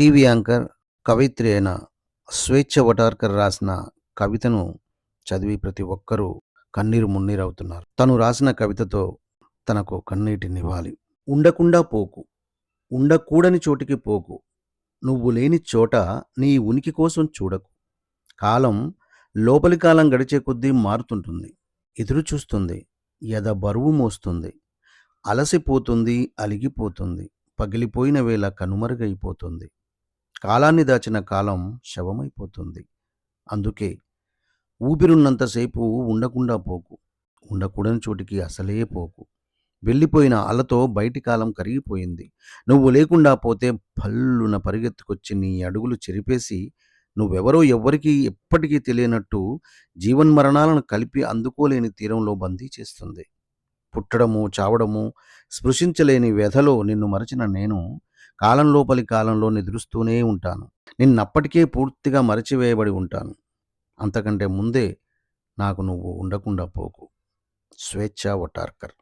TV anchor, కవయిత్రి అయిన స్వేచ్ఛ వటార్కర్ రాసిన కవితను చదివి ప్రతి ఒక్కరూ కన్నీరు మున్నీరవుతున్నారు. తను రాసిన కవితతో తనకు కన్నీటినివ్వాలి. ఉండకుండా పోకు, ఉండకూడని చోటికి పోకు, నువ్వు లేని చోట నీ ఉనికి కోసం చూడకు. కాలం లోపలి కాలం గడిచే కొద్దీ మారుతుంటుంది. ఎదురు చూస్తుంది, ఎద బరువు మోస్తుంది, అలసిపోతుంది, అలిగిపోతుంది, పగిలిపోయిన వేళ కనుమరుగైపోతుంది. కాలాన్ని దాచిన కాలం శవమైపోతుంది. అందుకే ఊపిరున్నంతసేపు ఉండకుండా పోకు, ఉండకూడని చోటికి అసలే పోకు. వెళ్ళిపోయిన అలతో బయటి కాలం కరిగిపోయింది. నువ్వు లేకుండా పోతే భల్లున పరిగెత్తుకొచ్చి నీ అడుగులు చెరిపేసి నువ్వెవరో ఎవ్వరికీ ఎప్పటికీ తెలియనట్టు జీవన్మరణాలను కలిపి అందుకోలేని తీరంలో బందీ చేస్తుంది. పుట్టడము, చావడము స్పృశించలేని వ్యధలో నిన్ను మరచిన నేను కాలం లోపలి కాలంలో నిద్రిస్తూనే ఉంటాను. నిన్నప్పటికే పూర్తిగా మరచివేయబడి ఉంటాను. అంతకంటే ముందే నాకు నువ్వు ఉండకుండా పోకు. స్వేచ్ఛ వటార్కర్.